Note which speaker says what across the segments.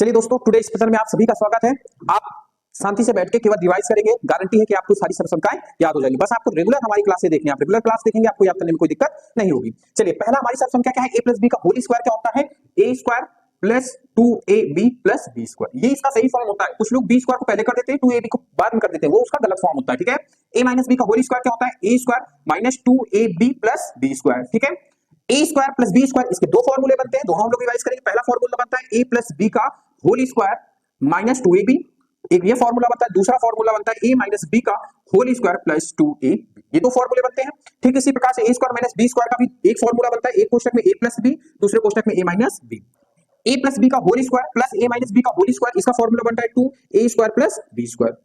Speaker 1: चलिए दोस्तों, today special में आप सभी का स्वागत है। आप शांति से बैठ के केवल रिवाइज करेंगे, गारंटी है कि आपको सारी सरसंख्याएं याद हो जाएंगी। बस आपको रेगुलर हमारी क्लास से देखनी है, आप रेगुलर क्लास देखेंगे, आपको याद करने में कोई दिक्कत नहीं होगी। चलिए, पहला हमारी सरसंख्या क्या है? a प्लस बी का होल स्क्वायर क्या होता है? A square plus 2ab plus B square. ये इसका सही फॉर्म होता है। कुछ लोग बी स्क्वायर को पहले कर देते हैं, 2ab को बाद में कर देते हैं, वो उसका गलत फॉर्म होता है। ठीक है, a माइनस बी का होल स्क्वायर क्या होता है? A square minus 2ab plus B square. ठीक है, A square plus B square, इसके दो फॉर्मूले बनते हैं, दोनों हम लोग रिवाइज करेंगे। पहला फॉर्मूला बनता है a प्लस बी का होल स्क्वायर माइनस 2ab, एक ये फॉर्मूला बनता है। दूसरा फॉर्मूला बनता है a माइनस बी का होल स्क्वायर प्लस 2ab। ये दो फॉर्मूले बनते हैं। ठीक इसी प्रकार से a square minus b square का भी एक फॉर्मूला बनता है, एक कोष्टक में a प्लस बी, दूसरे कोष्टक में a minus B. a plus B का whole square plus a minus B का होल स्क्वायर, इसका फॉर्मूला बनता है 2a square plus b square.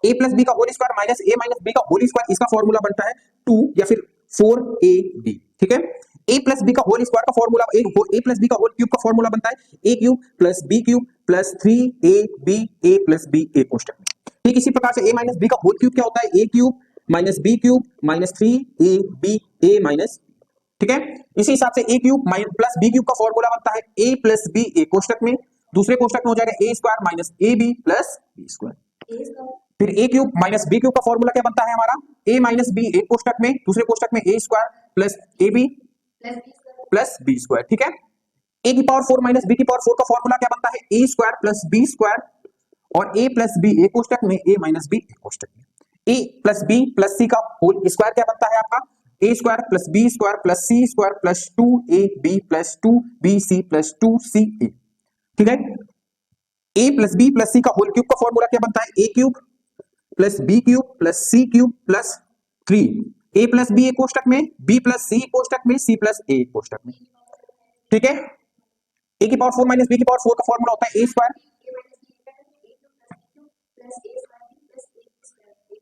Speaker 1: a plus B का whole square minus a minus B का होल स्क्वायर, इसका formula बनता है 2 या फिर 4ab। ठीक है, a प्लस बी का होल स्क्वायर का फॉर्मूला, a प्लस बी का होल क्यूब का फॉर्मूला बनता है a cube plus b cube plus 3ab a plus b a कोष्टक में। ठीक इसी प्रकार से a माइनस बी का होल क्यूब क्या होता है? a cube minus b cube minus 3ab a minus. ठीक है, इसी हिसाब से a cube plus b cube का फॉर्मूला बनता है a प्लस b a कोष्टक में, दूसरे कोष्टक में हो जाएगा a square minus ab plus b square. फिर a cube minus b cube का फॉर्मूला क्या बनता है हमारा? a माइनस b एक कोष्टक में, दूसरे कोष्टक में a square plus ab plus b square. ठीक है, a की पावर 4 माइनस b की पावर 4 का फॉर्मूला क्या बनता है? a square plus b square, और a प्लस b एक कोष्टक में, a माइनस b एक कोष्टक में। a plus b plus c का होल स्क्वायर क्या बनता है आपका? a square plus b square plus c square plus 2ab plus 2bc plus 2ca। ठीक है, a plus b plus c का होल क्यूब का फॉर्मूला क्या बनता है? a cube plus b cube plus c cube plus 3, a plus b एक कोष्टक में, b plus c कोष्टक में, c प्लस a एक कोष्टक में। ठीक है, a की पावर 4 माइनस b की पावर 4 का फॉर्मूला होता है a square,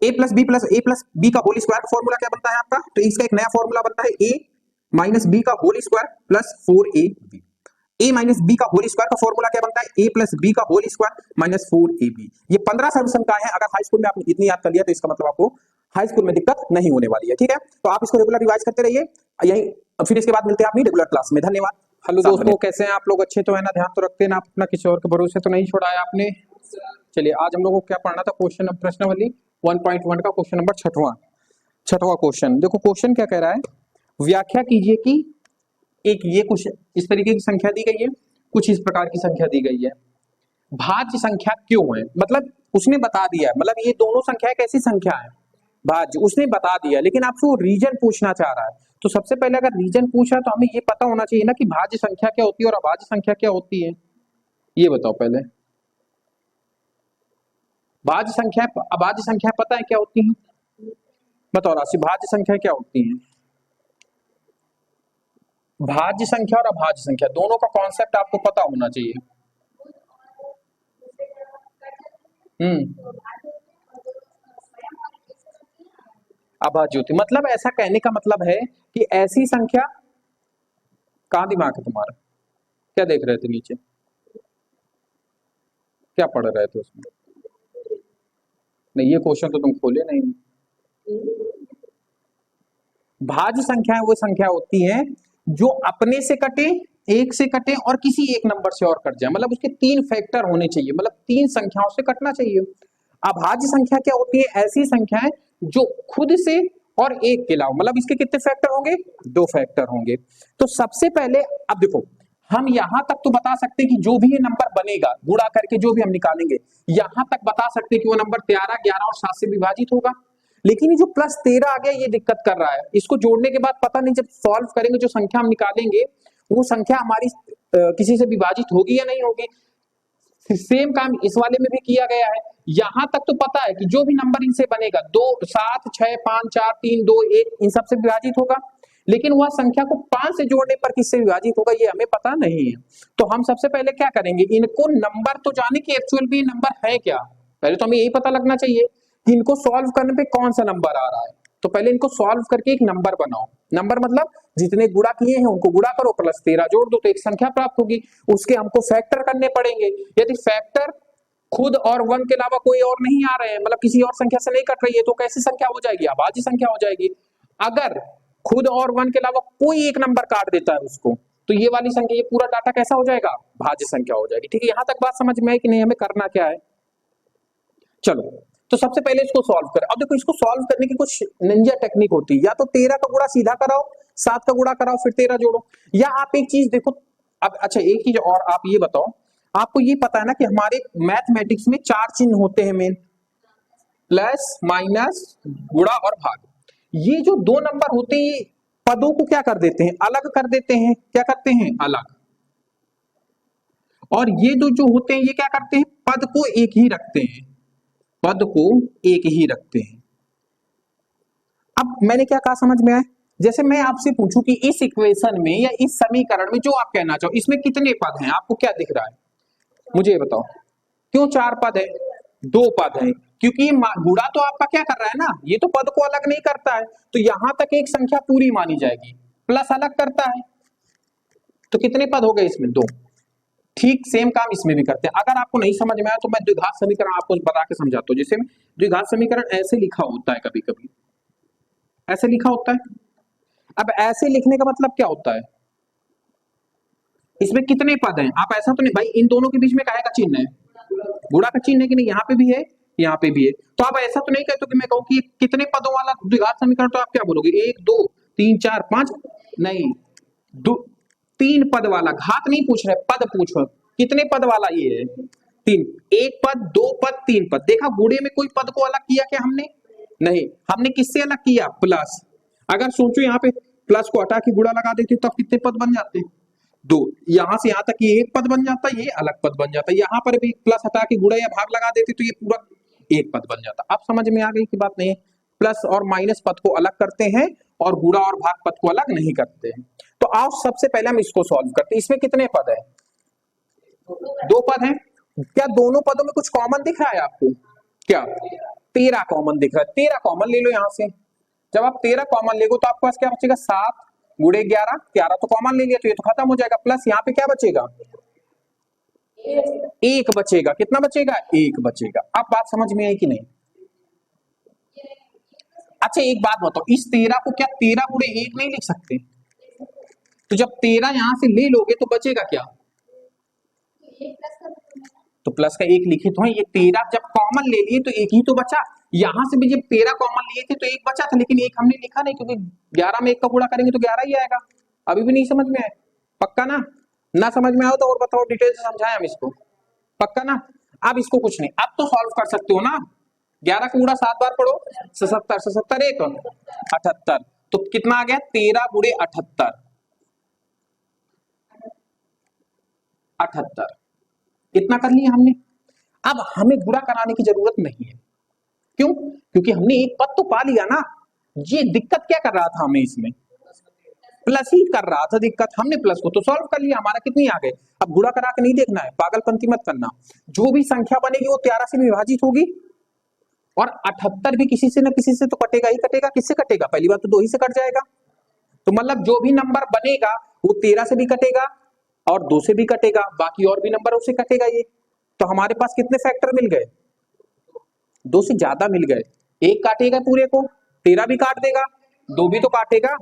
Speaker 1: a plus b का होल स्क्वायर का फॉर्मूला क्या बनता है आपका? तो इसका एक नया फॉर्मूला बनता है a माइनस b का whole square plus 4ab। a minus b का होल स्क्वायर का फॉर्मूला क्या बनता है? a प्लस b का होल स्क्वायर माइनस 4ab। ये 15 सरसंख्याएं हैं। अगर हाई स्कूल में आपने इतनी याद कर लिया तो इसका मतलब आपको हाई स्कूल में दिक्कत नहीं होने वाली है। ठीक है, तो आप इसको रेगुलर रिवाइज करते रहिए। यही फिर इसके बाद मिलते हैं अपनी रेगुलर क्लास में। धन्यवाद।
Speaker 2: हेलो दोस्तों, कैसे हैं आप लोग? अच्छे तो है ना? ध्यान तो रखते हैं ना? अपना किसी और के भरोसे तो नहीं छोड़ा है आपने? चलिए, आज हम लोगों को क्या पढ़ना था? क्वेश्चन प्रश्नावली 1.1 का क्वेश्चन नंबर छठवां क्वेश्चन। देखो क्वेश्चन क्या कह रहा है, व्याख्या कीजिए कि एक ये कुछ इस तरीके की संख्या दी गई है, कुछ इस प्रकार की संख्या दी गई है, भाज्य संख्या क्यों है? मतलब उसने बता दिया है, मतलब ये दोनों संख्या एक ऐसी संख्या है भाज्य, उसने बता दिया, लेकिन आपसे वो रीजन पूछना चाह रहा है। तो सबसे पहले अगर रीजन पूछा तो हमें ये पता होना चाहिए ना कि भाज्य संख्या क्या होती है और अभाज्य संख्या क्या होती है। ये बताओ पहले, भाज्य संख्या अभाज्य संख्या पता है क्या होती है? बताओ राशि, भाज्य संख्या क्या होती है? भाज्य संख्या और अभाज्य संख्या दोनों का कॉन्सेप्ट आपको पता होना चाहिए। अभाज्य होती, मतलब ऐसा कहने का मतलब है कि ऐसी संख्या, कहां दिमाग है तुम्हारा? क्या देख रहे थे नीचे? क्या पढ़ रहे थे उसमें? नहीं, ये क्वेश्चन तो तुम खोले नहीं। भाज्य संख्याएं वो संख्या होती है जो अपने से कटे, एक से कटे और किसी एक नंबर से और कट जाए, मतलब उसके 3 फैक्टर होने चाहिए, मतलब 3 संख्याओं से कटना चाहिए। अभाज्य संख्या क्या होती है? ऐसी संख्याएं जो खुद से और एक के अलावा, मतलब इसके कितने फैक्टर होंगे? 2 फैक्टर होंगे। तो सबसे पहले अब देखो, हम यहां तक तो बता सकते हैं कि जो भी ये नंबर बनेगा गुणा करके जो भी हम निकालेंगे, यहां तक बता सकते हैं कि वो नंबर 13, 11 और 7 से विभाजित होगा। लेकिन ये जो प्लस 13 आ गया, ये दिक्कत कर रहा है। इसको जोड़ने के बाद पता नहीं, जब सॉल्व करेंगे जो संख्या हम निकालेंगे वो संख्या हमारी किसी से विभाजित होगी या नहीं होगी। सेम काम इस वाले में भी किया गया है। यहां तक तो पता है कि जो भी नंबर इनसे बनेगा 2, 7, 6, 5, 4, 3, 2, 1 इन सब से विभाजित होगा, लेकिन वह संख्या को 5 से जोड़ने पर किससे विभाजित होगा ये हमें पता नहीं है। तो हम सबसे पहले क्या करेंगे, इनको नंबर तो जाने कि एक्चुअल भी नंबर है क्या, पहले तो हमें यही पता लगना चाहिए कि इनको सॉल्व करने पे कौन सा नंबर आ रहा है। तो पहले इनको सॉल्व करके एक नंबर बनाओ। नंबर मतलब जितने गुणा किए हैं उनको गुणा करो, प्लस 13 जोड़ दो तो एक संख्या प्राप्त होगी। उसके हमको फैक्टर करने पड़ेंगे। यदि फैक्टर खुद और 1 के अलावा कोई और नहीं आ रहे हैं, मतलब किसी और संख्या से नहीं कट रही है, तो कैसी संख्या हो जाएगी? अभाज्य संख्या हो जाएगी। अगर खुद और 1 के अलावा कोई एक नंबर काट देता है उसको, तो ये वाली संख्या, ये पूरा डाटा कैसा हो जाएगा, भाज्य संख्या हो जाएगी। ठीक है, यहां तक बात समझ में आई कि नहीं, हमें करना क्या है। चलो, तो सबसे पहले इसको सॉल्व करें। अब देखो, इसको सॉल्व करने की कुछ निंजा टेक्निक होती है। या तो 13 का गुणा सीधा कराओ, 7 का गुणा कराओ, फिर 13 जोड़ो। या आप एक चीज देखो, अब अच्छा एक चीज और आप ये बताओ, आपको ये पता है ना कि हमारे मैथमेटिक्स में 4 चिन्ह होते हैं मेन, प्लस माइनस गुणा और भाग। ये जो 2 नंबर होते हैं, ये पदों को क्या कर देते हैं, अलग कर देते हैं। क्या करते हैं, अलग। और ये जो होते हैं, ये क्या करते हैं, पद को एक ही रखते हैं, पद को एक ही रखते हैं। अब मैंने क्या कहा, समझ में आया। जैसे मैं आपसे पूछूं कि इस इक्वेशन में या इस समीकरण में जो आप कहना चाहो, इसमें कितने पद हैं, आपको क्या दिख रहा है, मुझे ये बताओ। क्यों 4 पद है, 2 पद है, क्योंकि गुणा तो आपका क्या कर रहा है ना, ये तो पद को अलग नहीं करता है, तो यहां तक एक संख्या पूरी मानी जाएगी। प्लस अलग करता है, तो कितने पद हो गए इसमें, 2। ठीक सेम काम इसमें भी करते हैं। अगर आपको नहीं समझ में आया तो मैं द्विघात समीकरण आपको बता के समझाता हूं। जैसे द्विघात समीकरण ऐसे लिखा होता है, कभी कभी ऐसे लिखा होता है। अब ऐसे लिखने का मतलब क्या होता है, इसमें कितने पद हैं, आप ऐसा तो नहीं भाई, इन दोनों के बीच में काहे का चिन्ह है, गुणा का चिन्ह है कि नहीं, यहाँ पे भी है, यहाँ पे भी है। तो आप ऐसा तो नहीं कहते कि मैं कहूँ कि कितने पदों वाला द्विघात समीकरण, तो आप क्या बोलोगे, 1 2 3 4 5, नहीं, 3 पद वाला। घात नहीं पूछ रहे, पद पूछ रहे, कितने पद वाला ये है, 3। 1 पद, 2 पद, 3 पद। देखा गुणे में कोई पद को अलग किया क्या हमने, नहीं, हमने किससे अलग किया, प्लस। अगर सोचो यहाँ पे प्लस को हटा के गुणा लगा देते तो कितने पद बन जाते, 2। यहां से यहां तक ये एक पद बन जाता, ये अलग पद बन जाता। यहां पर भी प्लस हटा के गुणा या भाग लगा देते तो ये पूरा एक पद बन जाता। अब समझ में आ गई कि बात नहीं, प्लस और माइनस पद को अलग करते हैं और गुणा और भाग पद को अलग नहीं करते हैं। तो आओ सबसे पहले हम इसको सॉल्व करते हैं। इसमें कितने पद है, 2 पद हैं। क्या दोनों पदों में कुछ कॉमन दिख रहा है आपको, क्या 13 कॉमन दिख रहा है, 13 कॉमन ले लो यहां से। जब आप 13 कॉमन लेगो तो आपके पास क्या बचेगा, 7 गुणे 11, 11 तो कॉमन ले लिया तो ये तो खत्म हो जाएगा। प्लस यहाँ पे क्या बचेगा, 1 बचेगा। कितना बचेगा, 1 बचेगा। अब बात समझ में आई कि नहीं। अच्छा एक बात बताओ, इस 13 को क्या 13 गुणे 1 नहीं लिख सकते, तो जब 13 यहां से ले लोगे तो बचेगा क्या, तो प्लस का 1 लिखे तो है। ये 13 जब कॉमन ले लिए तो 1 ही तो बचा। यहां से भी जब 13 कॉमन लिए थे तो 1 बचा था, लेकिन 1 हमने लिखा नहीं, क्योंकि 11 में 1 का गुणा करेंगे तो 11 ही आएगा। अभी भी नहीं समझ में आया, पक्का ना, ना समझ में आओ तो और बताओ, डिटेल से समझाएं हम इसको, पक्का ना। अब इसको कुछ नहीं, अब तो सॉल्व कर सकते हो ना। 11 का गुणा 7 बार पढ़ो, 77, 77 1 78, तो कितना आ गया, 13 गुणे 78, 78 इतना कर लिया हमने। अब हमें गुणा कराने की जरूरत नहीं है, क्यों, क्योंकि हमने एक पद तो पा लिया ना। ये दिक्कत क्या कर रहा था हमें, इसमें प्लस ही कर रहा था दिक्कत, हमने प्लस को तो सॉल्व कर लिया, हमारा कितनी आ गए। अब गुणा करा के नहीं देखना है, पागलपंती मत करना। जो भी संख्या बनेगी वो 13 से विभाजित होगी, और 78 भी किसी से ना किसी से तो कटेगा ही कटेगा। किससे कटेगा, पहली बात तो 2 ही से कट जाएगा। तो मतलब जो भी नंबर बनेगा वो 13 से भी कटेगा और 2 से भी कटेगा, बाकी और भी नंबर उससे कटेगा ये। तो हमारे पास कितने फैक्टर मिल गए, 2 से ज्यादा मिल गए। 1 काटेगा पूरे को, 13 भी काट देगा, 2 भी तो काटेगा।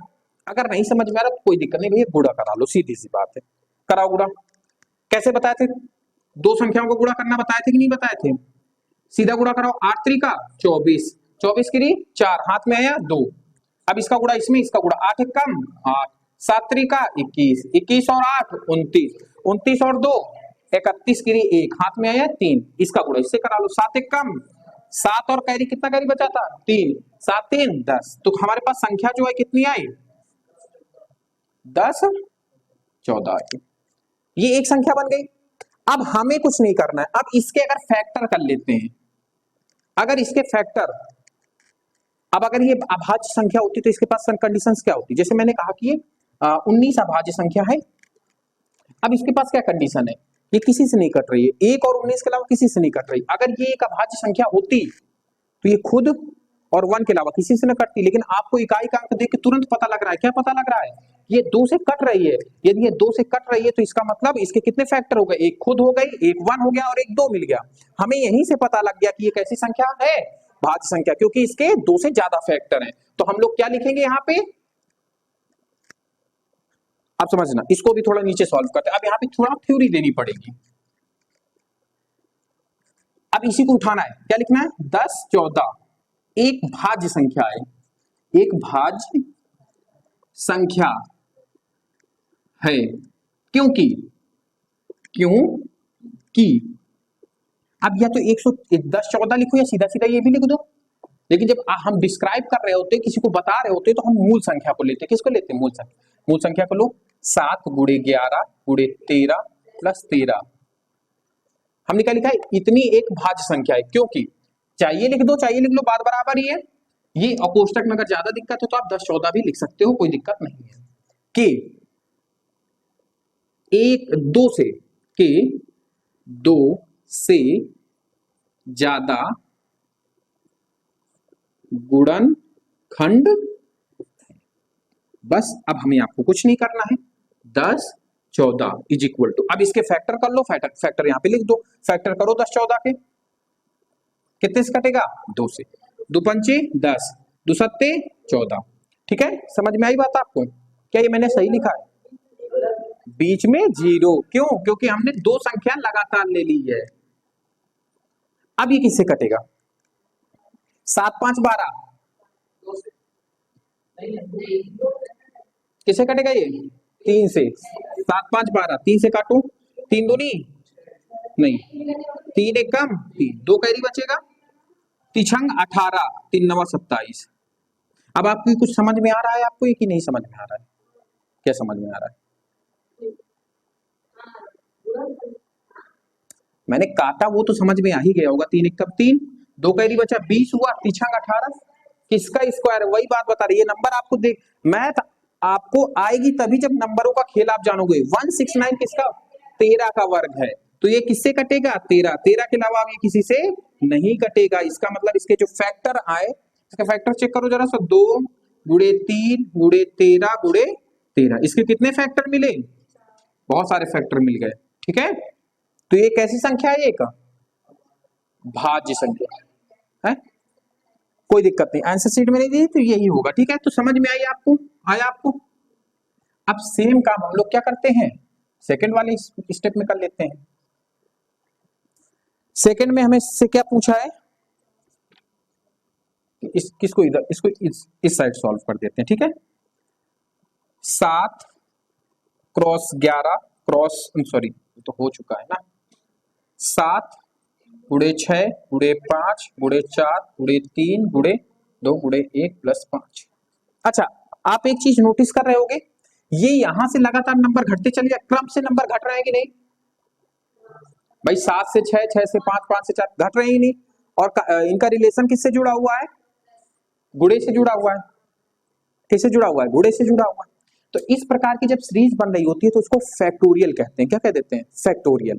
Speaker 2: अगर नहीं समझ में आ रहा तो कोई दिक्कत नहीं भैया, गुणा करा लो, सीधी सी बात है, कराओ गुणा। कैसे बताए थे, 2 संख्याओं को गुणा करना बताए थे कि नहीं बताए थे, सीधा गुणा कराओ। 8 3 का 24, 24 की 4, हाथ में आया 2। अब इसका गुणा इसमें, इसका गुणा 8 1 कम 8, 7 3 का 21, 21 और 8 29, 29 और 2 31 की 1, हाथ में आया 3, इसका गुणा इससे करा लो। 7 1 कम 7 और कैरी, कितना कैरी बचा था 3, 7 3 10। तो हमारे पास संख्या जो है कितनी आई, 10 14 आई। ये एक संख्या बन गई। अब हमें कुछ नहीं करना है, अब इसके अगर फैक्टर कर लेते हैं। अगर इसके फैक्टर, अब अगर ये अभाज्य संख्या होती तो इसके पास कंडीशंस क्या होती, जैसे मैंने कहा कि ये 19 अभाज्य संख्या है। अब इसके पास क्या कंडीशन है, ये किसी से नहीं कट रही है, 1 और 19 के अलावा किसी से नहीं कट रही। अगर ये एक अभाज्य संख्या होती तो ये खुद और 1 के अलावा किसी से न कटती, लेकिन आपको इकाई का अंक देख के तुरंत पता लग रहा है, क्या पता लग रहा है, ये 2 से कट रही है। यदि ये 2 से कट रही है तो इसका मतलब इसके कितने फैक्टर हो गए, एक खुद हो गई, एक 1 हो गया और एक 2 मिल गया। हमें यहीं से पता लग गया कि ये कैसी संख्या है, भाज्य संख्या, क्योंकि इसके 2 से ज्यादा फैक्टर हैं। तो हम लोग क्या लिखेंगे यहाँ पे, आप समझना, इसको भी थोड़ा नीचे सॉल्व करते हैं। अब यहाँ पे थोड़ा थ्योरी देनी पड़ेगी। अब इसी को उठाना है, क्या लिखना है? 10, 14 एक भाज्य संख्या है, एक भाज्य संख्या है, क्योंकि अब या तो 110, 14 लिखो या सीधा सीधा ये भी लिख दो, लेकिन जब हम डिस्क्राइब कर रहे होते, किसी को बता रहे होते, तो हम मूल संख्या को लेते हैं। किसको लेते हैं? मूल संख्या को लो। 7 गुणे 11 गुणे 13 प्लस 13, हमने क्या लिखा है? इतनी एक भाज्य संख्या है, क्योंकि चाहिए लिख दो, चाहिए लिख लो, बात बराबर ही है। ये और कोष्टक में अगर ज्यादा दिक्कत है तो आप 10, 14 भी लिख सकते हो, कोई दिक्कत नहीं है। कि 2 से ज्यादा गुणनखंड, बस अब हमें आपको कुछ नहीं करना है। 10, 14 इज इक्वल टू, अब इसके फैक्टर कर लो, फैक्टर यहां पे लिख दो, फैक्टर करो 10, 14 के, कितने से कटेगा? 2 से। 2 पंचे 10, 2 सत्ते 14। ठीक है, समझ में आई बात आपको? क्या ये मैंने सही लिखा है? बीच में 0, क्यों? क्योंकि हमने 2 संख्या लगातार ले ली है। अब ये किससे कटेगा? 7, 5, 12 किससे कटेगा? ये 3 से। 7, 5, 12 3 से काटो, 3 दूनी नहीं, 3 एक कम 3, 2 कैरी बचेगा, तिछंग 18, 3 नवा 27। अब आपको कुछ समझ में आ रहा है आपको, ये कि नहीं समझ में आ रहा है? क्या समझ में आ रहा है? मैंने काटा वो तो समझ में आ ही गया होगा। 3 एक कम 3, 2 कैरी बचा 20 हुआ, तिछंग 18, किसका स्क्वायर? वही बात बता रही है। नंबर आपको देख, मैथ आपको आएगी तभी जब नंबरों का खेल आप जानोगे। 169 किसका? 13 का वर्ग है, तो ये किससे कटेगा? 13 के अलावा ये किसी से नहीं कटेगा। इसका मतलब इसके जो फैक्टर आए, इसका फैक्टर चेक करो जरा सा। 2 गुणे 3 गुणे 13 गुणे 13, इसके कितने फैक्टर मिले? बहुत सारे फैक्टर मिल गए। ठीक है, तो ये कैसी संख्या है? एक भाज्य संख्या है, कोई दिक्कत नहीं। आंसर शीट में नहीं दी तो यही होगा। ठीक है, तो समझ में आई आपको? आया आपको? अब सेम काम हम लोग क्या करते हैं, सेकंड वाले स्टेप में कर लेते हैं। सेकंड में हमें इससे क्या पूछा है? किसको इधर, इसको इस साइड सॉल्व कर देते हैं। ठीक है, 7 क्रॉस 11 क्रॉस, सॉरी तो हो चुका है ना, 7 गुणे 6 गुणे 5 गुणे 4 गुणे 3 गुणे 2 गुणे 1 प्लस 5। अच्छा, आप एक चीज नोटिस कर रहे होगे, ये यहां से लगातार नंबर घटते चले जाए, क्रम से नंबर घट रहे हैं कि नहीं भाई? 7 से 6, 6 से 5, 5 से 4 घट रहे ही नहीं। और इनका रिलेशन किससे जुड़ा हुआ है? गुणे से जुड़ा हुआ है। किससे जुड़ा हुआ है? गुणे से जुड़ा हुआ है। तो इस प्रकार की जब सीरीज बन रही होती है तो उसको फैक्टोरियल कहते हैं। क्या कह देते हैं? फैक्टोरियल।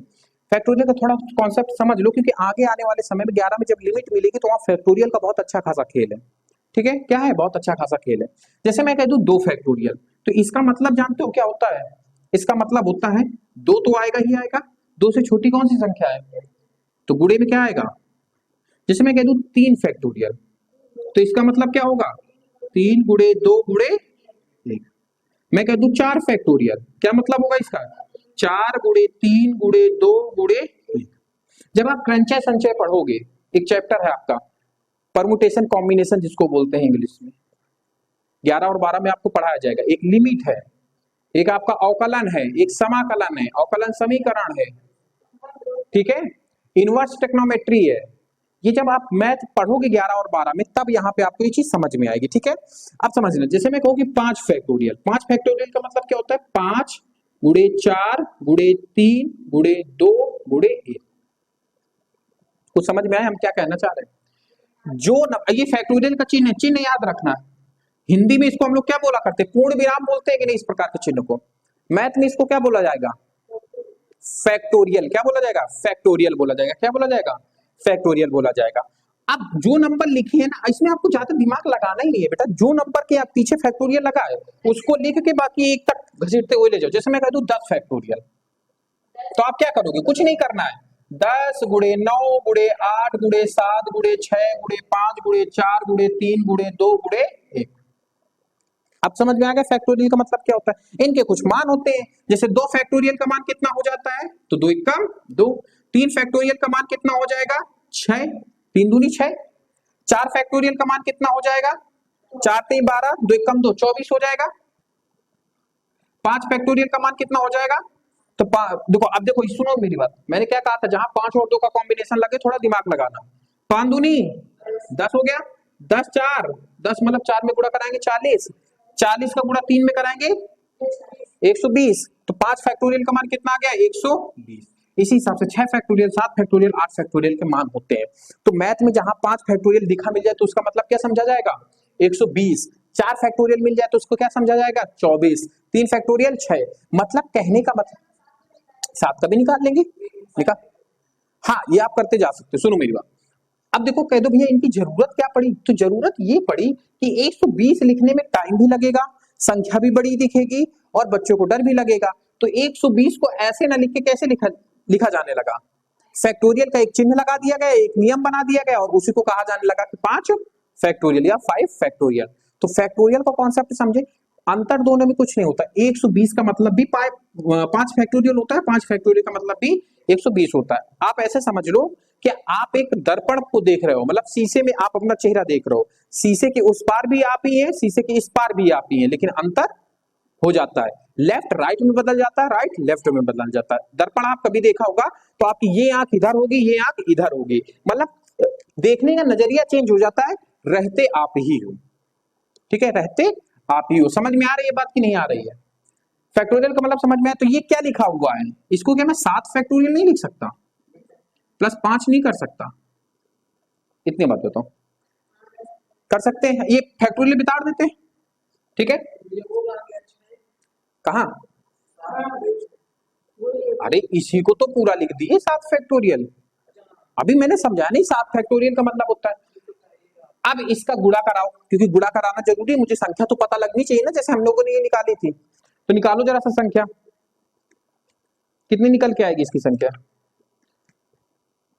Speaker 2: फैक्टोरियल का थोड़ा कॉन्सेप्ट समझ लो, क्योंकि आगे आने वाले समय में 11 में जब लिमिट मिलेगी तो वहां फैक्टोरियल का बहुत अच्छा खासा खेल है। ठीक है, क्या है? बहुत अच्छा खासा खेल है। जैसे मैं कह दूं 2 फैक्टोरियल, तो इसका मतलब जानते हो क्या होता है? इसका मतलब होता है 2 तो आएगा ही आएगा, 2 से छोटी कौन सी संख्या है? तो गुणे में क्या आएगा? जैसे मैं कह दूं 3 फैक्टोरियल, तो इसका मतलब क्या होगा? 3 गुणे 2 गुणे 1। मैं कह दूं 4 फैक्टोरियल, क्या मतलब होगा इसका? 4 गुणे 3 गुणे 2 गुणे 1। जब आप क्रंचय संचय पढ़ोगे, एक चैप्टर है आपका परमुटेशन कॉम्बिनेशन जिसको बोलते हैं इंग्लिश में, 11 और 12 में आपको पढ़ाया जाएगा। एक लिमिट है, एक आपका अवकलन है, एक समाकलन है, अवकलन समीकरण है। ठीक है, इनवर्स टेक्नोमेट्री है। ये जब आप मैथ पढ़ोगे 11 और 12 में, तब यहाँ पे आपको ये चीज समझ में आएगी। ठीक है, अब समझना, जैसे मैं कहूँ कि 5 फैक्टोरियल, 5 फैक्टोरियल का मतलब क्या होता है? 5 गुणे 4 गुणे 3 गुणे 2 गुणे 1। कुछ समझ में आया हम क्या कहना चाह रहे हैं? ये फैक्टोरियल का चिन्ह है, चिन्ह याद रखना। हिंदी में इसको हम लोग क्या बोला करते हैं? पूर्ण विराम बोलते हैं कि नहीं? इस प्रकार के चिन्ह को मैथ में इसको क्या बोला जाएगा? फैक्टोरियल। क्या बोला जाएगा? फैक्टोरियल बोला जाएगा। क्या बोला जाएगा? फैक्टोरियल बोला जाएगा। अब जो नंबर लिखे हैं ना, इसमें आपको ज्यादा दिमाग लगाना ही नहीं है बेटा। जो नंबर के आप पीछे फैक्टोरियल लगा है उसको लिख के बाकी एक तक घसीटते हुए ले जाओ। जैसे मैं कह दूं 10 फैक्टोरियल, तो आप क्या करोगे? कुछ नहीं करना है। 10 गुणे 9 गुणे 8 गुणे 7 गुणे 6 गुणे 5 गुणे 4 गुणे 3 गुणे 2 गुणे 1। अब समझ में आ गया फैक्टोरियल का मतलब क्या होता है। इनके कुछ मान होते हैं, जैसे 2 फैक्टोरियल का मान कितना हो जाता है, तो 2 एकम 2। 3 फैक्टोरियल का मान कितना हो जाएगा, 6, 3 दूनी 6। 4 फैक्टोरियल का मान कितना हो जाएगा, 4 3 12, 2 एकम 2, 24 हो जाएगा। 5 फैक्टोरियल का मान कितना हो जाएगा, तो देखो अब देखो सुनो मेरी बात, मैंने क्या कहा था, जहां 5 और 2 का कॉम्बिनेशन लगे थोड़ा दिमाग लगाना। 5 दूनी 10 हो गया, 10 4 10 मतलब 4 में गुणा कराएंगे 40, 40 का गुणा 3 में कराएंगे 120, तो 5 फैक्टोरियल का मान कितना आ गया, 120। इसी हिसाब से 6 फैक्टोरियल, 7 फैक्टोरियल, 8 फैक्टोरियल के मान होते हैं। तो मैथ में जहां 5 फैक्टोरियल दिखा मिल जाए तो उसका मतलब क्या समझा जाएगा, 120। 4 फैक्टोरियल मिल जाए तो उसको क्या समझा जाएगा, 24। 3 फैक्टोरियल 6, मतलब कहने का मतलब 7 का भी निकाल लेंगे, निकाल। हाँ ये आप करते जा सकते, सुनो मेरी बात। अब देखो कह दो भैया इनकी जरूरत क्या पड़ी, तो जरूरत ये पड़ी कि 120 लिखने में टाइम भी लगेगा, संख्या भी बड़ी दिखेगी और बच्चों को डर भी लगेगा। तो 120 को ऐसे ना लिख के कैसे लिखा जाने लगा, फैक्टोरियल का एक चिन्ह लगा दिया गया, एक नियम बना दिया गया और उसी को कहा जाने लगा कि 5 फैक्टोरियल या 5 फैक्टोरियल। तो फैक्टोरियल का कॉन्सेप्ट समझे, अंतर दोनों में कुछ नहीं होता। 120 का मतलब भी 5 फैक्टोरियल होता है, 5 फैक्टोरियल का मतलब भी 120 होता है। आप ऐसे समझ लो कि आप एक दर्पण को देख रहे हो, मतलब शीशे में आप अपना चेहरा देख रहे हो, शीशे के उस पार भी आप ही है, शीशे के इस पार भी आप ही है, लेकिन अंतर हो जाता है, लेफ्ट राइट में बदल जाता है, राइट लेफ्ट में बदल जाता है। दर्पण आप कभी देखा होगा तो आपकी ये आंख इधर होगी, ये आंख इधर होगी, मतलब देखने का नजरिया चेंज हो जाता है, रहते आप ही हो, ठीक है, रहते आप ही हो। समझ में आ रही है बात की नहीं आ रही है, फैक्टोरियल का मतलब समझ में आया। तो ये क्या लिखा हुआ है, इसको क्या मैं 7 फैक्टोरियल नहीं लिख सकता, प्लस 5 नहीं कर सकता, इतनी बात बताओ, कर सकते हैं, ये फैक्टोरियल बिताड़ देते हैं, ठीक है। कहा, अरे इसी को तो पूरा लिख दिए 7 फैक्टोरियल, अभी मैंने समझाया नहीं 7 फैक्टोरियल का मतलब होता है। अब इसका गुणा कराओ, क्योंकि गुणा कराना जरूरी है, मुझे संख्या तो पता लगनी चाहिए ना, जैसे हम लोगों ने ये निकाली थी। तो निकालो जरा सा संख्या, कितनी निकल के आएगी इसकी संख्या,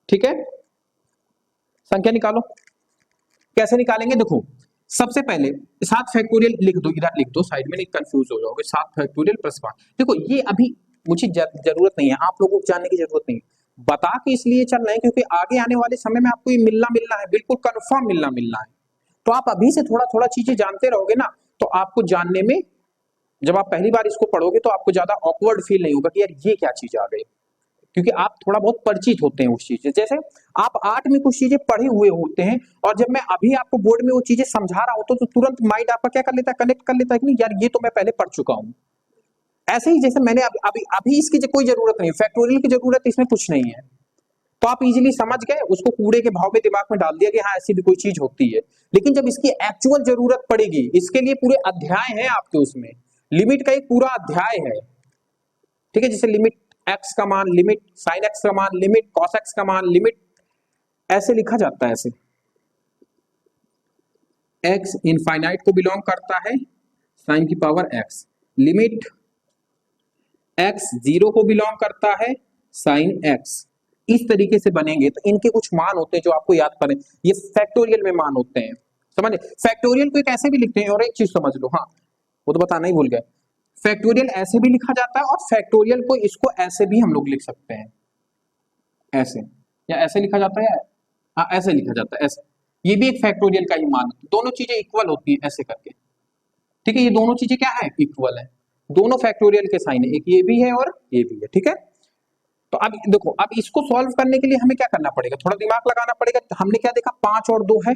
Speaker 2: ठीक है, संख्या निकालो। कैसे निकालेंगे, देखो सबसे पहले 7 फैक्टोरियल लिख दो, इधर लिख दो साइड में, नहीं कंफ्यूज हो जाओगे। 7 फैक्टोरियल प्लस 5, देखो ये अभी मुझे जरूरत नहीं है, आप लोगों को जानने की जरूरत नहीं है, बता के इसलिए चल रहे हैं क्योंकि आगे आने वाले समय में आपको ये मिलना है, बिल्कुल कंफर्म मिलना है। तो आप अभी से थोड़ा थोड़ा चीजें जानते रहोगे ना, तो आपको जानने में, जब आप पहली बार इसको पढ़ोगे तो आपको ज्यादा ऑकवर्ड फील नहीं होगा कि यार ये क्या चीज आ गई, क्योंकि आप थोड़ा बहुत परिचित होते हैं उस चीज से। जैसे आप 8 में कुछ चीजें पढ़े हुए होते हैं और जब मैं अभी आपको बोर्ड में वो चीजें समझा रहा हूं तो तुरंत माइंड आपका क्या कर लेता है, कनेक्ट कर लेता है कि नहीं यार ये तो मैं पहले पढ़ चुका हूं। ऐसे ही जैसे मैंने अभी इसकी कोई जरूरत नहीं, फैक्टोरियल की जरूरत इसमें कुछ नहीं है, तो आप इजीली समझ गए, उसको कूड़े के भाव में दिमाग में डाल दिया कि हाँ ऐसी भी कोई चीज होती है। लेकिन जब इसकी एक्चुअल जरूरत पड़ेगी, इसके लिए पूरे अध्याय है आपके, उसमें लिमिट का एक पूरा अध्याय है, ठीक है, जैसे लिमिट एक्स का मान, लिमिट साइन एक्स का मान, लिमिट कॉस एक्स का मान, लिमिट ऐसे लिखा जाता है, ऐसे एक्स इनफाइनाइट को बिलोंग करता है, साइन की पावर एक्स, लिमिट एक्स 0 को बिलोंग करता है, साइन एक्स। इस तरीके से बनेंगे, तो इनके कुछ मान होते हैं जो आपको याद करें, ये फैक्टोरियल में मान होते हैं, समझे। फैक्टोरियल को एक ऐसे भी लिखते हैं, और एक चीज समझ लो, हाँ वो तो बताना ही भूल गए, फैक्टोरियल ऐसे भी लिखा जाता है और फैक्टोरियल को इसको ऐसे भी हम लोग लिख सकते हैं, ऐसे, या ऐसे लिखा जाता है, हाँ ऐसे लिखा जाता है, ऐसे, ये भी एक फैक्टोरियल का ही मान, दोनों चीजें इक्वल होती है ऐसे करके, ठीक है, ये दोनों चीजें क्या है, इक्वल है, दोनों फैक्टोरियल के साइन है, एक ये भी है और ये भी है, ठीक है। तो अब देखो, अब इसको सॉल्व करने के लिए हमें क्या करना पड़ेगा, थोड़ा दिमाग लगाना पड़ेगा। तो हमने क्या देखा, 5 और 2 है,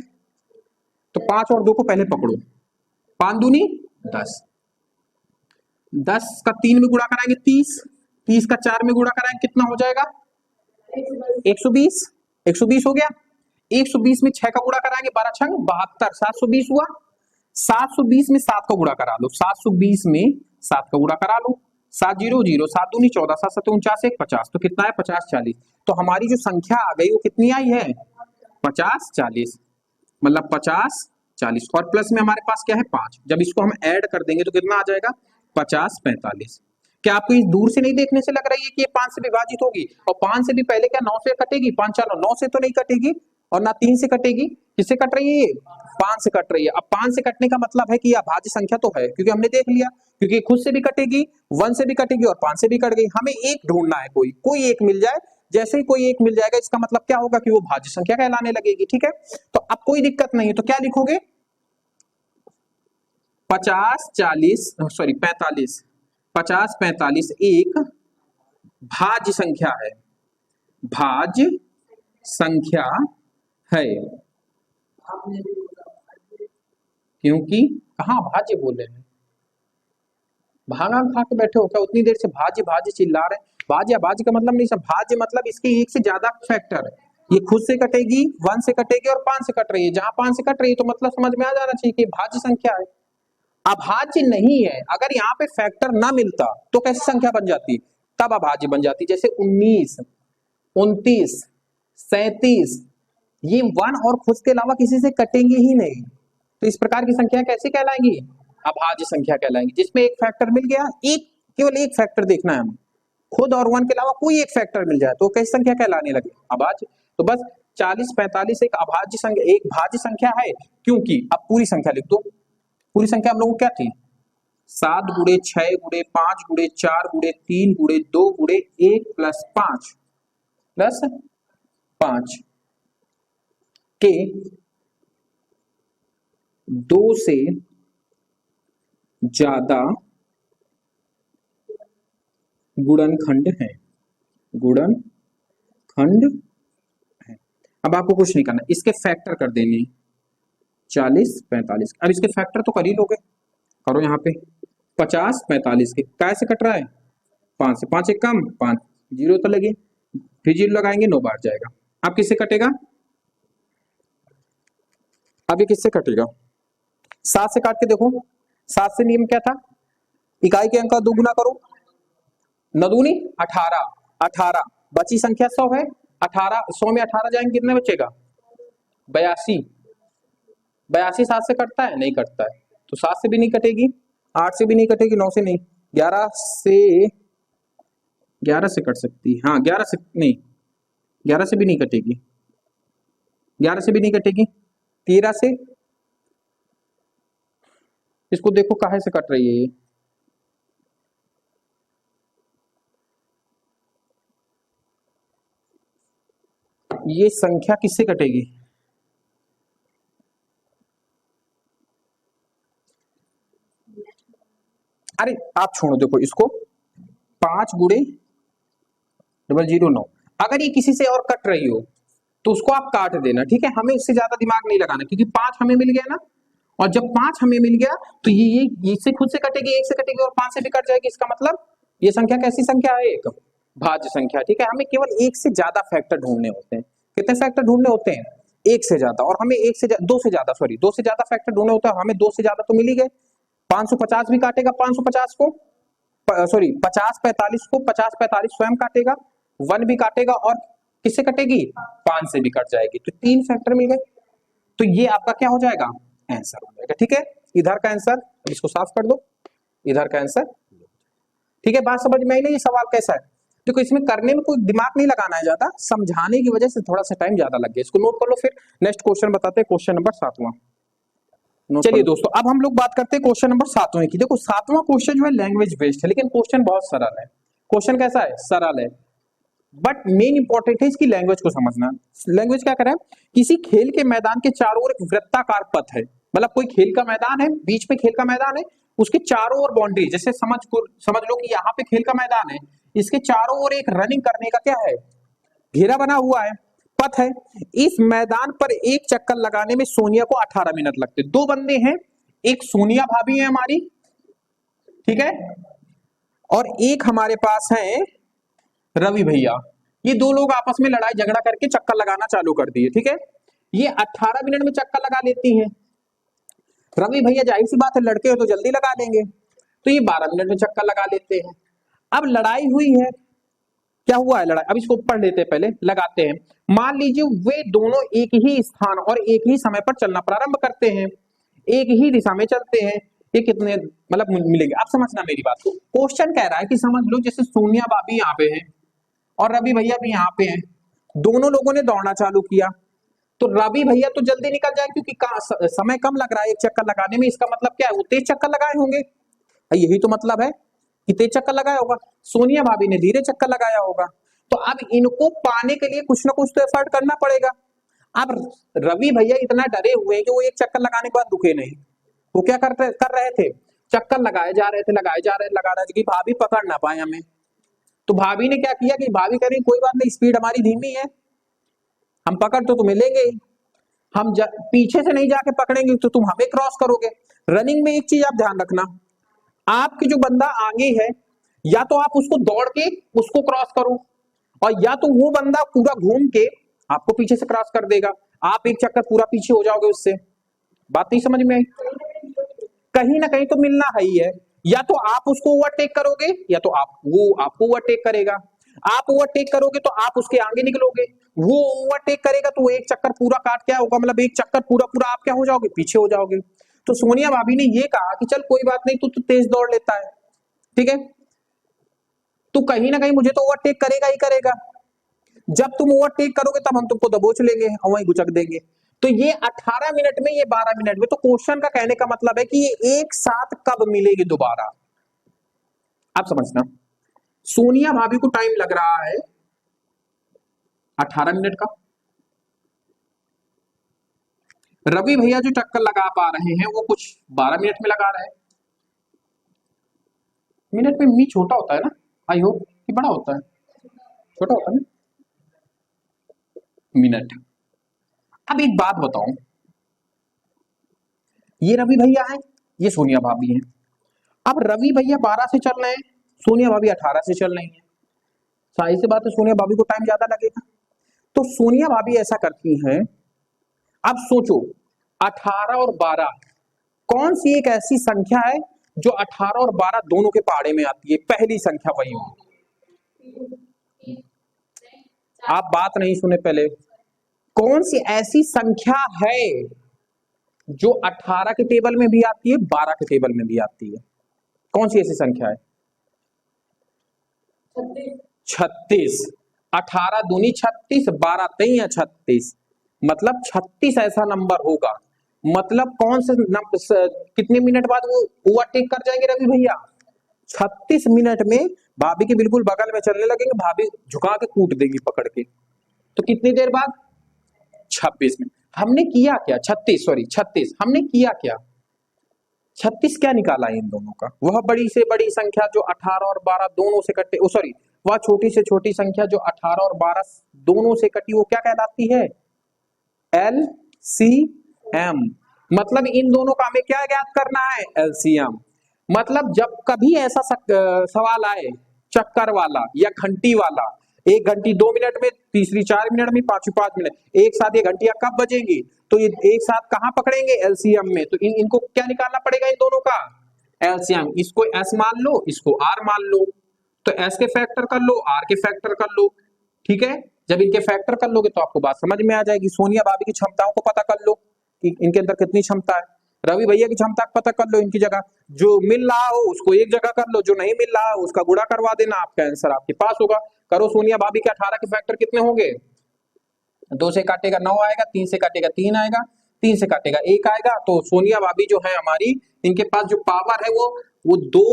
Speaker 2: तो 5 और 2 को पहले पकड़ो, 5 दूनी 10, 10 का 3 में गुणा कराएंगे 30, 30 का 4 में गुणा कराएंगे कितना हो जाएगा, 120, 120 हो गया। 120 में 6 का गुणा कराएंगे, 12 छंग 72, 720 हुआ। 720 में 7 का गुणा करा लो, 720 में 7 का गुणा करा लो, 7 0 0, 7 दूनी 14, 7 7 49, 50, तो कितना है 50 40। तो हमारी जो संख्या आ गई वो कितनी आई है, 50 40, मतलब 50 40, और प्लस में हमारे पास क्या है 5, जब इसको हम ऐड कर देंगे तो कितना आ जाएगा 50 45। क्या आपको इस दूर से नहीं देखने से लग रही है कि ये 5 से विभाजित होगी, और 5 से भी पहले क्या 9 से कटेगी, 5 4 9 से तो नहीं कटेगी, और ना 3 से कटेगी। किससे कट रही है? 5 से कट रही है। अब 5 से कटने का मतलब है कि यह अभाज्य संख्या तो है, क्योंकि हमने देख लिया, क्योंकि खुद से भी कटेगी, 1 से भी कटेगी और 5 से भी कट गई। हमें एक ढूंढना है, कोई एक मिल जाए। जैसे ही कोई एक मिल जाएगा, इसका मतलब क्या होगा कि वो भाज्य संख्या कहलाने लगेगी। ठीक है, तो अब कोई दिक्कत नहीं है, तो क्या लिखोगे? 45 45 एक भाज्य संख्या है, भाज्य संख्या है, क्योंकि कहां भाज्य बोले हैं? भागा खा के बैठे हो क्या? उतनी देर से भाज्य भाज्य चिल्ला रहे हैं। भाज्य भाज्य का मतलब नहीं, सब भाज्य मतलब इसके एक से ज्यादा फैक्टर है। ये खुद से कटेगी, 1 से कटेगी और 5 से कट रही है। जहां 5 से कट रही है तो मतलब समझ में आ जाना चाहिए कि भाज्य संख्या है। अभाज्य नहीं है। अगर यहाँ पे फैक्टर ना मिलता तो कैसी संख्या बन जाती? तब अभाज्य बन जाती। जैसे 19, 29, 37, ये 1 और खुद के अलावा किसी से कटेंगे ही नहीं। तो इस प्रकार की संख्या कैसे कहलाएंगी? अभाज्य संख्या कहलाएंगी, जिसमें एक फैक्टर मिल गया, केवल एक फैक्टर देखना है हमें, खुद और 1 के अलावा कोई एक फैक्टर मिल जाए तो कैसी संख्या कहलाने लगे? अभाज्य। तो बस 40 45 एक अभाज्य संख्या, एक भाज्य संख्या है, क्योंकि अब पूरी संख्या लिख दो। पूरी संख्या हम लोगों को क्या थी? 7 गुणे 6 गुणे 5 गुणे 4 गुणे 3 गुणे 2 गुणे 1 प्लस 5 के 2 से ज्यादा गुणनखंड है, गुणनखंड है। अब आपको कुछ नहीं करना, इसके फैक्टर कर देंगे 40 45। अब इसके फैक्टर तो कर ही लोगे, करो यहाँ पे 50 45 के कैसे कट रहा है? 5 से, 5 एक कम 5, 0 तो लगे, फिर 0 लगाएंगे 9 बार जाएगा। अब किससे कटेगा? अब ये किससे कटेगा? 7 से काट के देखो। 7 से नियम क्या था? इकाई के अंक का 2 गुना करो, 9 दूनी 18, 18 बची संख्या 100 है। 18 100 में 18 जाएंगे, कितने बचेगा? 82। 82 7 से कटता है? नहीं कटता है, तो 7 से भी नहीं कटेगी, 8 से भी नहीं कटेगी, 9 से नहीं, 11 से कट सकती है। हाँ 11 से नहीं, 11 से भी नहीं कटेगी, 11 से भी नहीं कटेगी, 13 से। इसको देखो काहे से कट रही है ये संख्या किससे कटेगी? अरे आप छोड़ो, देखो इसको 5 गुणे 009, अगर ये किसी से और कट रही हो तो उसको आप काट देना। ठीक है, हमें इससे ज्यादा दिमाग नहीं लगाना, क्योंकि 5 हमें मिल गया ना, और जब 5 हमें मिल गया तो ये इससे खुद से कटेगी, 1 से कटेगी और 5 से भी कट जाएगी। इसका मतलब ये संख्या कैसी संख्या है? एक भाज्य संख्या। ठीक है, हमें केवल 1 से ज्यादा फैक्टर ढूंढने होते हैं। कितने फैक्टर ढूंढने होते हैं? 1 से ज्यादा, और हमें 2 से ज्यादा, सॉरी 2 से ज्यादा फैक्टर ढूंढने होता है। हमें 2 से ज्यादा तो मिल ही गए। 550 भी काटेगा 550 को, सॉरी 50 45 को 50 45 स्वयं काटेगा, 1 भी काटेगा, और किससे कटेगी? 5 से भी कट जाएगी। तो 3 फैक्टर मिल गए। तो ये आपका क्या हो जाएगा? आंसर हो जाएगा। ठीक है, इधर का आंसर, इसको साफ कर दो, इधर का आंसर। ठीक है, बात समझ में आई ना? ये सवाल कैसा है? देखो इसमें करने में कोई दिमाग नहीं लगाना है ज्यादा, समझाने की वजह से थोड़ा सा टाइम ज्यादा लग गया। इसको नोट कर लो, फिर नेक्स्ट क्वेश्चन बताते हैं, क्वेश्चन नंबर 7वां। चलिए दोस्तों, अब हम लोग बात करते हैं क्वेश्चन नंबर 7वें की। देखो 7वां क्वेश्चन जो है लैंग्वेज बेस्ड है, लेकिन क्वेश्चन बहुत सरल है। क्वेश्चन कैसा है? सरल है, बट मेन इंपॉर्टेंट है इसकी लैंग्वेज को समझना। लैंग्वेज क्या कर रहा है? किसी खेल के मैदान के चारों ओर एक वृत्ताकार पथ है, मतलब कोई खेल का मैदान है, बीच में खेल का मैदान है, उसके चारों ओर बाउंड्री, जैसे समझ लो कि यहाँ पे खेल का मैदान है, इसके चारों ओर एक रनिंग करने का क्या है? घेरा बना हुआ है, पथ है। इस मैदान पर एक चक्कर लगाने में सोनिया को 18 मिनट लगते। 2 बंदे हैं, एक सोनिया भाभी है हमारी, ठीक है, और एक हमारे पास है रवि भैया। ये 2 लोग आपस में लड़ाई झगड़ा करके चक्कर लगाना चालू कर दिए। ठीक है, ये 18 मिनट में चक्कर लगा लेती हैं। रवि भैया जाहिर सी बात है, लड़के हो तो जल्दी लगा लेंगे, तो ये 12 मिनट में चक्कर लगा लेते हैं। अब लड़ाई हुई है, क्या हुआ है लड़ाई? अब इसको पढ़ लेते हैं, पहले लगाते हैं। मान लीजिए वे दोनों एक ही स्थान और एक ही समय पर चलना प्रारंभ करते हैं, एक ही दिशा में चलते हैं। ये कितने मतलब मिलेंगे? आप समझना मेरी बात को। क्वेश्चन कह रहा है कि समझ लो जैसे सोनिया भाभी यहाँ पे है और रवि भैया भी यहाँ पे हैं, दोनों लोगों ने दौड़ना चालू किया। तो रवि भैया तो जल्दी निकल जाए क्योंकि समय कम लग रहा है एक चक्कर लगाने में। इसका मतलब क्या है, वो तेज चक्कर लगाए होंगे, यही तो मतलब है कि तेज चक्कर लगाया होगा। सोनिया भाभी ने धीरे चक्कर लगाया होगा। तो अब इनको पाने के लिए कुछ ना कुछ तो एफर्ट करना पड़ेगा। अब रवि भैया इतना डरे हुए हैं कि वो एक चक्कर लगाने के बाद रुके नहीं। वो क्या कर रहे थे, चक्कर लगाए जा रहे थे, लगा रहे थे कि भाभी पकड़ ना पाए हमें। तो भाभी ने क्या किया कि भाभी कह रही कोई बात नहीं, स्पीड हमारी धीमी है, हम पकड़ तो तुम्हें लेंगे ही, हम पीछे से नहीं जाके पकड़ेंगे तो तुम हमें क्रॉस करोगे। रनिंग में एक चीज आप ध्यान रखना, आपके जो बंदा आगे है या तो आप उसको दौड़ के उसको क्रॉस करो, और या तो वो बंदा पूरा घूम के आपको पीछे से क्रॉस कर देगा, आप एक चक्कर पूरा पीछे हो जाओगे उससे। बात नहीं समझ में आई? कहीं ना कहीं तो मिलना है ही है, या तो आप उसको ओवरटेक करोगे या तो वो आपको ओवरटेक करेगा। आप ओवरटेक करोगे तो आप उसके आगे निकलोगे, वो ओवरटेक करेगा तो वो एक चक्कर पूरा काट क्या होगा, मतलब एक चक्कर पूरा पूरा आप क्या हो जाओगे, पीछे हो जाओगे। तो सोनिया भाभी ने ये कहा कि चल कोई बात नहीं, तू तो तेज दौड़ लेता है, ठीक है, तू कहीं ना कहीं मुझे तो ओवरटेक करेगा ही करेगा। जब तुम ओवरटेक करोगे तब हम तुमको दबोच लेंगे और वहीं गुचक देंगे। तो ये 18 मिनट में, ये 12 मिनट में, तो क्वेश्चन का कहने का मतलब है कि ये एक साथ कब मिलेगी दोबारा। आप समझना, सोनिया भाभी को टाइम लग रहा है 18 मिनट का, रवि भैया जो चक्कर लगा पा रहे हैं वो कुछ 12 मिनट में लगा रहे हैं। मिनट में मी छोटा होता है ना, आई होप कि बड़ा होता है, छोटा होता है ना मिनट। अब एक बात बताओ, ये रवि भैया है, ये सोनिया भाभी है। अब रवि भैया 12 से चल रहे हैं, सोनिया भाभी 18 से चल रही है, सारी सी बात है सोनिया भाभी को टाइम ज्यादा लगेगा। तो सोनिया भाभी ऐसा करती हैं, अब सोचो 18 और 12 कौन सी एक ऐसी संख्या है जो 18 और 12 दोनों के पहाड़े में आती है, पहली संख्या वही हो। आप बात नहीं सुने पहले, कौन सी ऐसी संख्या है जो 18 के टेबल में भी आती है, 12 के टेबल में भी आती है, कौन सी ऐसी संख्या है? 36। 18 दूनी 36, 12 तेई 36, मतलब 36 ऐसा नंबर होगा। मतलब कौन से कितने मिनट बाद वो ओवरटेक कर जाएंगे रवि भैया? 36 मिनट में भाभी के बिल्कुल बगल में चलने लगेंगे, भाभी झुका के कूट देगी पकड़ के। तो कितनी देर बाद? 26 मिनट। हमने किया क्या? 36 हमने किया क्या? 36 क्या निकाला है इन दोनों का? वह बड़ी से बड़ी संख्या जो 18 और 12 दोनों से कटे, वह छोटी से छोटी संख्या जो 18 और 12 दोनों से कटी, वो क्या कहलाती है? LCM। मतलब इन दोनों का हमें क्या ज्ञात करना है? LCM। मतलब जब कभी ऐसा सवाल आए चक्कर वाला या घंटी वाला, एक घंटी 2 मिनट में, तीसरी 4 मिनट में, पांचवी 5 मिनट, एक साथ ये घंटियां कब बजेंगी, तो ये एक साथ कहां पकड़ेंगे? LCM में। तो इनको क्या निकालना पड़ेगा इन दोनों का? LCM। इसको S मान लो, इसको R मान लो, तो S के फैक्टर कर लो, R के फैक्टर कर लो, ठीक है। जब इनके फैक्टर कर लोगे तो आपको बात समझ में आ जाएगी। सोनिया भाभी की क्षमताओं को पता कर लो कि इनके अंदर कितनी क्षमता है, रवि भैया की क्षमता पता कर लो, इनकी जगह जो मिल रहा हो उसको एक जगह कर लो, जो नहीं मिल रहा है उसका गुणा करवा देना, आपका आंसर आपके पास होगा। करो, सोनिया भाभी के 18 के फैक्टर कितने होंगे? 2 से काटेगा 9 आएगा, 3 से काटेगा 3 आएगा, 3 से काटेगा 1 आएगा। तो सोनिया भाभी जो है हमारी, इनके पास जो पावर है वो 2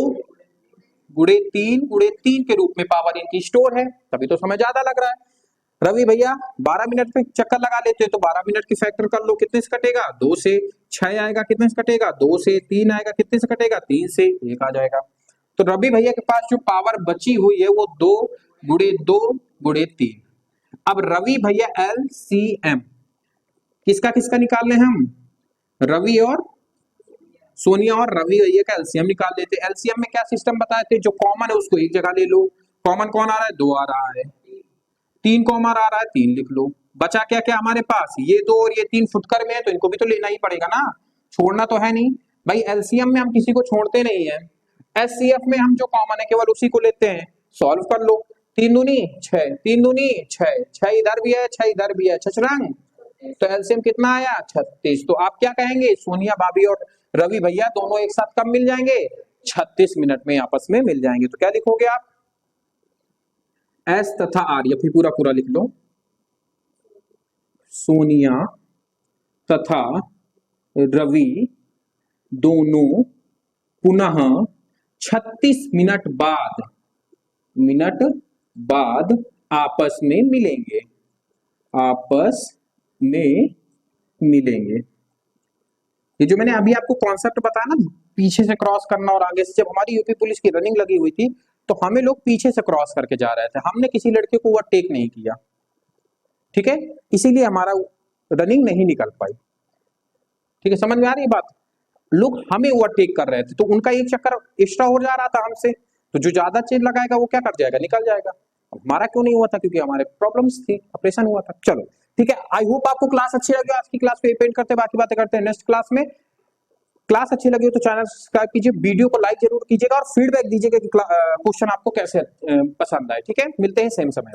Speaker 2: गुणे 3 के रूप में पावर इनकी स्टोर है, तभी तो समय ज्यादा लग रहा है। रवि भैया 12 मिनट पे चक्कर लगा लेते हैं, तो 12 मिनट की फैक्टर कर लो, कितने से कटेगा? 2 से 6 आएगा, कितने से कटेगा? 2 से 3 आएगा, कितने से कटेगा? 3 से 1 आ जाएगा। तो रवि भैया के पास जो पावर बची हुई है वो 2 गुणे 2 गुणे 3। अब रवि भैया LCM किसका किसका निकाल ले हम? रवि और सोनिया और रवि भैया का LCM निकाल लेते। LCM में क्या सिस्टम बताए थे? जो कॉमन है उसको एक जगह ले लो, कॉमन कौन आ रहा है? 2 आ रहा है, 3 कॉमन आ रहा है, 3 लिख लो। बचा क्या क्या हमारे पास? ये 2 और ये 3 फुटकर में है, तो इनको भी तो लेना ही पड़ेगा ना, छोड़ना तो है नहीं भाई। LCM में हम किसी को छोड़ते नहीं है, SCF में हम जो कॉमन है केवल उसी को लेते हैं। सॉल्व कर लो, 3 दूनी 6, 3 दूनी 6, 6 इधर भी है, 6 इधर भी है, छछरंग। तो LCM कितना आया? 36। तो आप क्या कहेंगे? सोनिया भाभी और रवि भैया दोनों एक साथ कब मिल जाएंगे? 36 मिनट में आपस में मिल जाएंगे। तो क्या लिखोगे आप? S तथा R, या फिर पूरा पूरा लिख लो, सोनिया तथा रवि दोनों पुनः 36 मिनट बाद आपस में मिलेंगे। ये जो मैंने अभी आपको कॉन्सेप्ट बताया ना, पीछे से क्रॉस करना और आगे से, जब हमारी यूपी पुलिस की रनिंग लगी हुई थी तो हमें लोग पीछे से क्रॉस करके जा रहे थे, हमने किसी लड़के को ओवरटेक नहीं किया, ठीक है, इसीलिए हमारा रनिंग नहीं निकल पाई। ठीक है, समझ में आ रही है बात? लोग हमें ओवरटेक कर रहे थे तो उनका एक चक्कर एक्स्ट्रा हो जा रहा था हमसे, तो जो ज्यादा चेन लगाएगा वो क्या कर जाएगा, निकल जाएगा। हमारा क्यों नहीं हुआ था? क्योंकि हमारे प्रॉब्लम्स थी, ऑपरेशन हुआ था। चलो ठीक है, आई होप आपको क्लास अच्छी लगी। आज की क्लास को पेंट करते, बाकी बातें करते हैं नेक्स्ट क्लास में। क्लास अच्छी लगी हो तो चैनल सब्सक्राइब कीजिए, वीडियो को लाइक जरूर कीजिएगा और फीडबैक दीजिएगा कि क्वेश्चन आपको कैसे पसंद आए। ठीक है, मिलते हैं सेम समय।